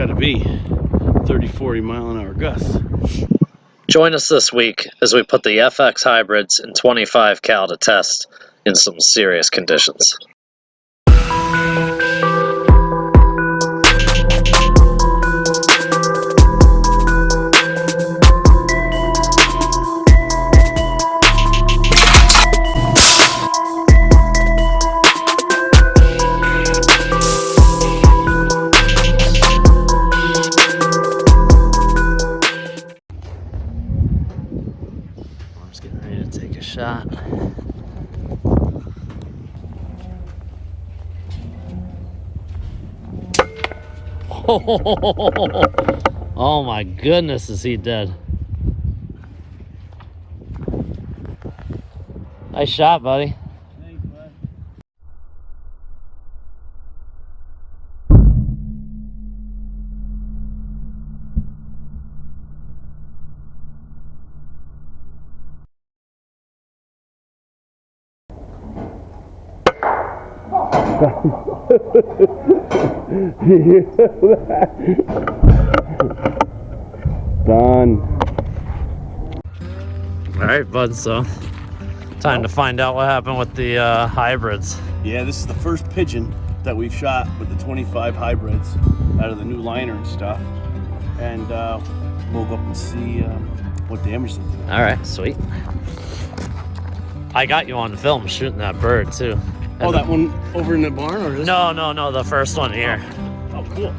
gotta be 30-40 mile-an-hour gusts. Join us this week as we put the FX hybrids in 25 cal to test in some serious conditions. Getting ready to take a shot. Oh my goodness, is he dead? Nice shot, buddy. Thanks, bud. Done. All right, bud, so time to find out what happened with the hybrids. Yeah, this is the first pigeon that we've shot with the 25 hybrids out of the new liner and stuff. And we'll go up and see what damage they do. All right, sweet. I got you on film shooting that bird too. Oh, that one over in the barn, or this? No, the first one here. Oh, cool.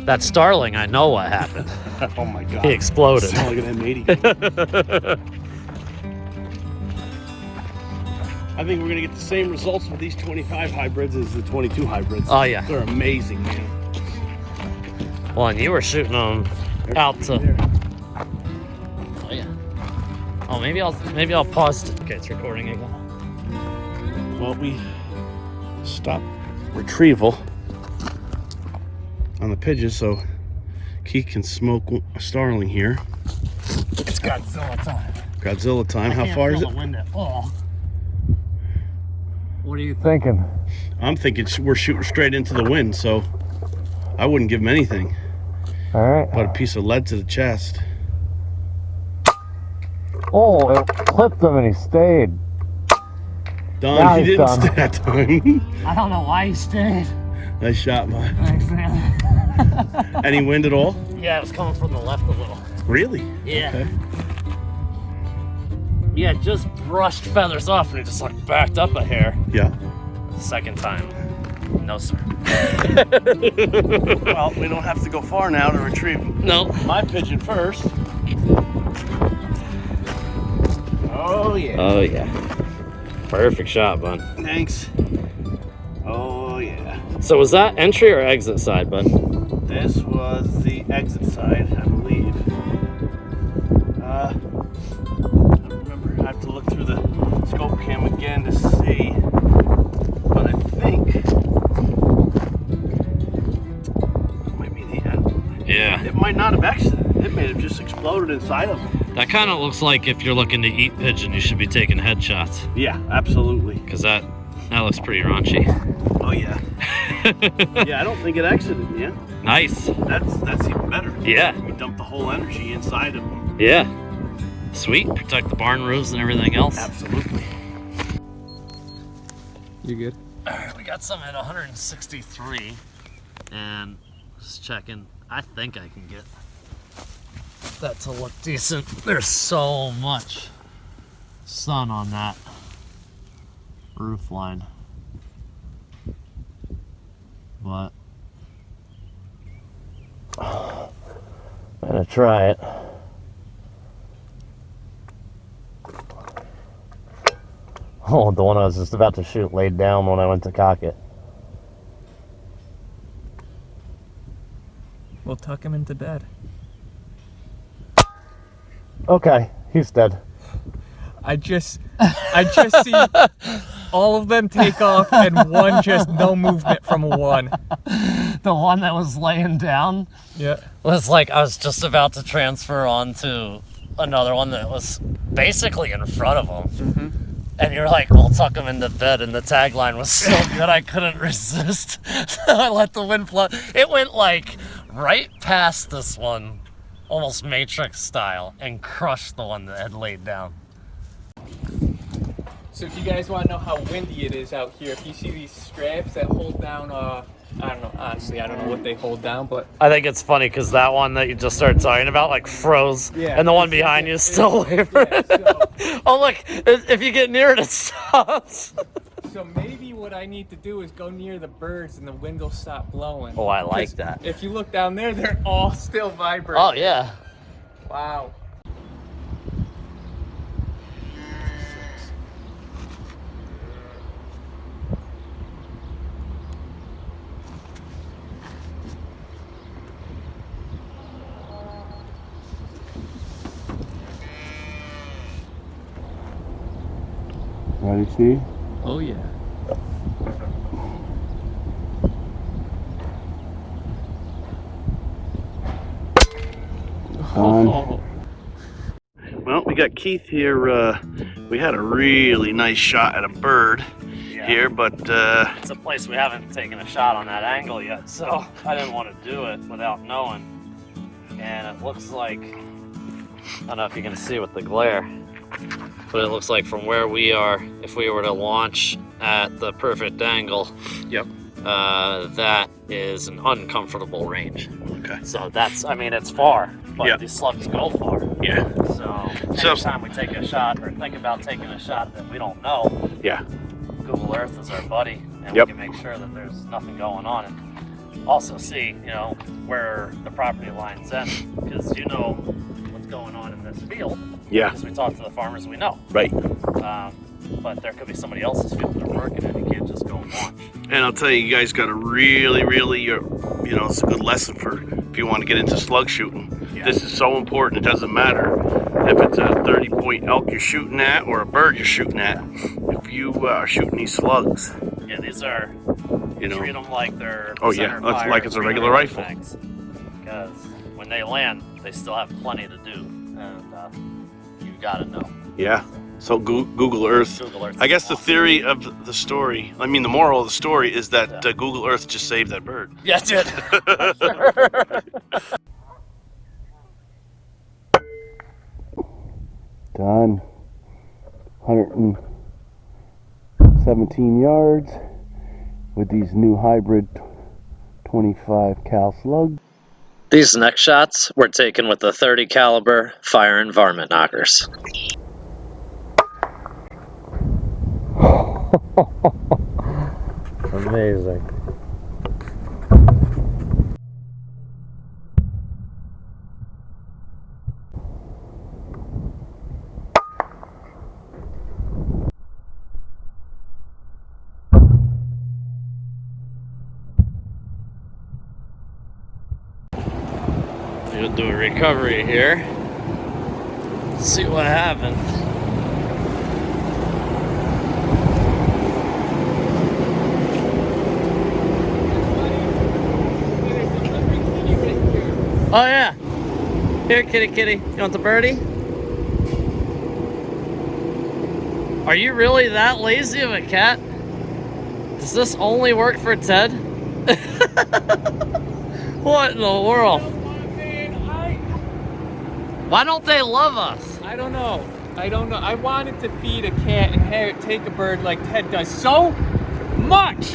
That starling, I know what happened. Oh my God. He exploded. Sound like an M80. I think we're gonna get the same results with these 25 hybrids as the 22 hybrids. Oh yeah. They're amazing, man. Well, and you were shooting them out to. Oh yeah. Oh, maybe I'll pause. Okay, it's recording again. Well, we stopped retrieval on the pigeons, so Keith can smoke a starling here. It's Godzilla time. Godzilla time. How far is it? The wind at all. What are you thinking? I'm thinking we're shooting straight into the wind, so I wouldn't give him anything. All right. But a piece of lead to the chest. Oh, it clipped him and he stayed. Done. Now He he's didn't done. stay that time. I don't know why he stayed. Nice shot, man. Thanks, man. Any wind at all? Yeah, it was coming from the left a little. Really? Yeah. Okay. Yeah, it just brushed feathers off and it just like backed up a hair. Yeah. Second time. No, sir. Well, we don't have to go far now to retrieve No. my pigeon first. Oh yeah. Oh yeah. Perfect shot, bud. Thanks. Oh yeah. So was that entry or exit side, bud? This was the exit side, I believe. I don't remember. I have to look through the scope cam again to see. But I think it might be the end. Yeah. It might not have exited. It may have just exploded inside of him. That kind of looks like if you're looking to eat pigeon, you should be taking headshots. Yeah, absolutely. Because that looks pretty raunchy. Oh yeah. Yeah, I don't think it exited yet. Nice. That's even better. Yeah. We dumped the whole energy inside of them. Yeah. Sweet. Protect the barn roofs and everything else. Absolutely. You good? All right, we got some at 163, and just checking. I think I can get that to look decent. There's so much sun on that roof line, but I'm gonna try it. Oh, the one I was just about to shoot laid down when I went to cock it. We'll tuck him into bed. Okay, he's dead. I just see all of them take off and one just no movement from one. The one that was laying down Yeah. was like I was just about to transfer onto another one that was basically in front of him. And you're like, we'll tuck them into bed, and the tagline was so good I couldn't resist. So I let the wind blow. It went like right past this one, almost Matrix style, and crushed the one that had laid down. So if you guys want to know how windy it is out here, if you see these straps that hold down, I don't know, honestly, I don't know what they hold down, but... I think it's funny because that one that you just started talking about like froze, Yeah, and the one behind you is still wavering. Yeah, so, Oh look, if you get near it, it stops. so maybe what I need to do is go near the birds and the wind will stop blowing. Oh, I like 'Cause that. if you look down there, they're all still vibrating. Oh yeah. Wow. Ready, Steve? Oh yeah. On. Well, we got Keith here. We had a really nice shot at a bird here, but It's a place we haven't taken a shot on that angle yet, so I didn't want to do it without knowing. And it looks like, I don't know if you can see with the glare, but it looks like from where we are, if we were to launch at the perfect angle, yep. That is an uncomfortable range. Okay. So that's, I mean, it's far, but Yep. these slugs go far. Yeah. So anytime we take a shot or think about taking a shot that we don't know, Yeah. Google Earth is our buddy, and Yep. we can make sure that there's nothing going on, and also see, you know, where the property lines end, because you know what's going on in this field. Yeah. Because we talk to the farmers, we know. Right. But there could be somebody else's field they're working in. You can't just go and launch. And I'll tell you, you guys got a really, it's a good lesson for if you want to get into slug shooting. Yeah. This is so important. It doesn't matter if it's a 30-point elk you're shooting at or a bird you're shooting at. If you are shooting these slugs, Yeah, these are, you know. treat them like they're Oh, yeah, center it's fire like it's a regular 300 rifle. mags. Because when they land, they still have plenty to do, and you gotta know. Yeah. So Google Earth. Google Earth I guess is the awesome. theory of the story, I mean the moral of the story is that Google Earth just saved that bird. Yeah, it did. Done. 117 yards with these new hybrid 25 cal slugs. These next shots were taken with the 30 caliber fire and varmint knockers. Amazing. We'll do a recovery here. See what happens. Oh yeah. Here, kitty kitty. You want the birdie? Are you really that lazy of a cat? Does this only work for Ted? What in the world? Why don't they love us? I don't know. I wanted to feed a cat and have it take a bird like Ted does so much.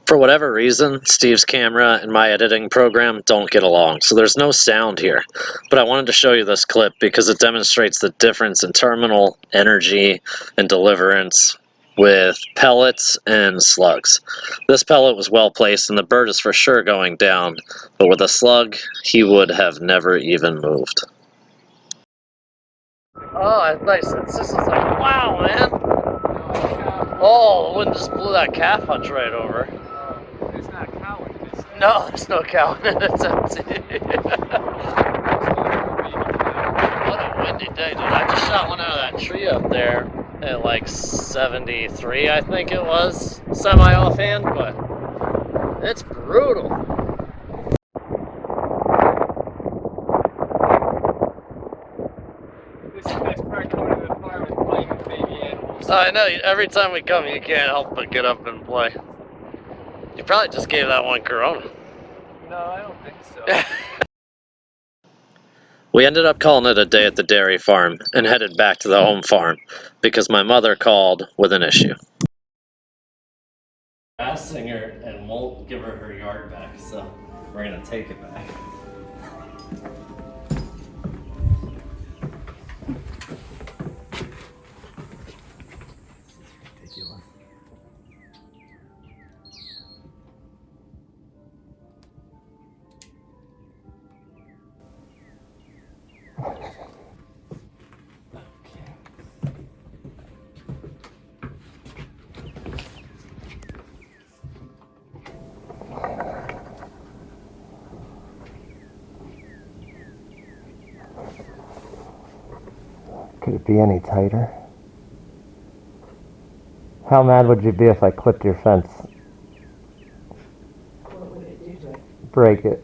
For whatever reason, Steve's camera and my editing program don't get along, so there's no sound here. But I wanted to show you this clip because it demonstrates the difference in terminal energy and deliverance with pellets and slugs. This pellet was well placed and the bird is for sure going down, but with a slug, he would have never even moved. Oh, that's nice. It's just like, wow, man. Oh, the wind just blew that calf hutch right over. There's not a cow in this. No, there's no cow in it. It's empty. What a windy day, dude. I just shot one out of that tree up there at like 73, I think it was. Semi-offhand, but it's brutal. This is the best part coming to the farm is playing with baby I know, every time we come, you can't help but get up and play. You probably just gave that one Corona. No, I don't think so. We ended up calling it a day at the dairy farm and headed back to the home farm because my mother called with an issue. Asking her and won't give her yard back, so we're gonna take it back. Ridiculous. Could it be any tighter? How mad would you be if I clipped your fence? What would it do to it? Break it.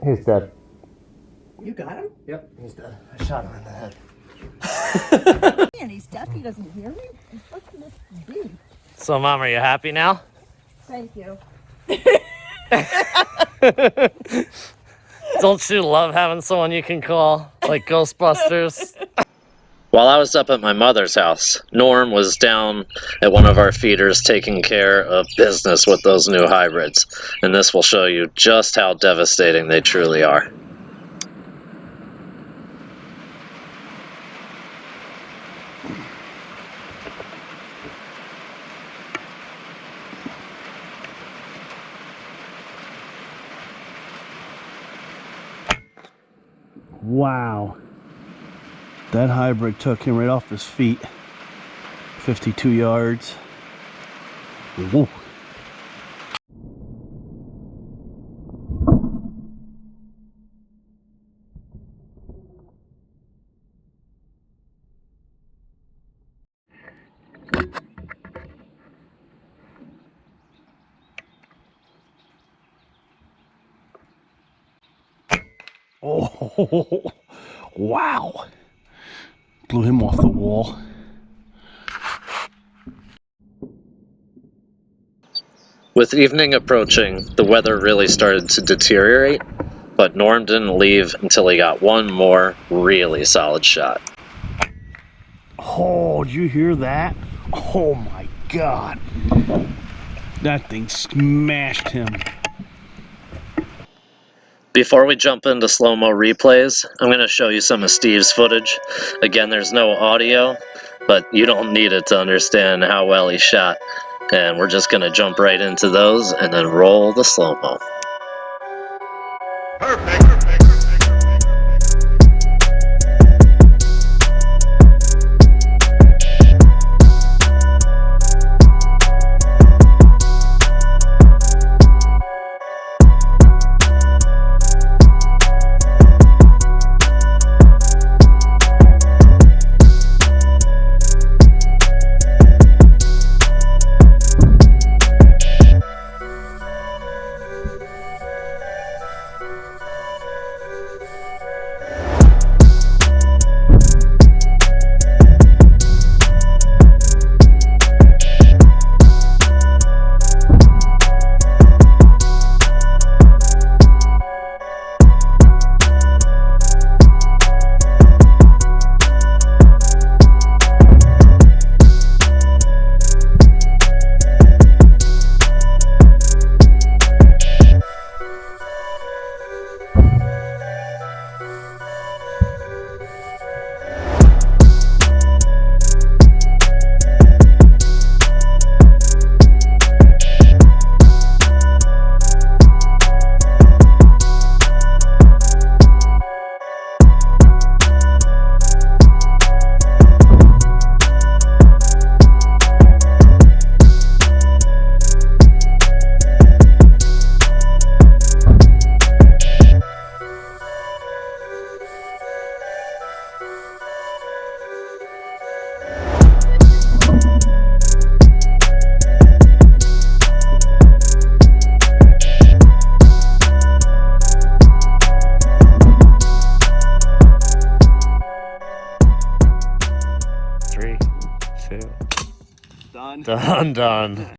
He's dead. You got him? Yep, he's dead. I shot him in the head. And he's deaf, he doesn't hear me? What can this be? So, Mom, are you happy now? Thank you. Don't you love having someone you can call, like Ghostbusters? While I was up at my mother's house, Norm was down at one of our feeders taking care of business with those new hybrids, and this will show you just how devastating they truly are. Wow. That hybrid took him right off his feet. 52 yards. Whoa. Oh, wow. Blew him off the wall. With evening approaching, the weather really started to deteriorate, but Norm didn't leave until he got one more really solid shot. Oh, did you hear that? Oh my God. That thing smashed him. Before we jump into slow-mo replays, I'm going to show you some of Steve's footage. Again, there's no audio, but you don't need it to understand how well he shot. And we're just going to jump right into those and then roll the slow-mo. too. Done. Done.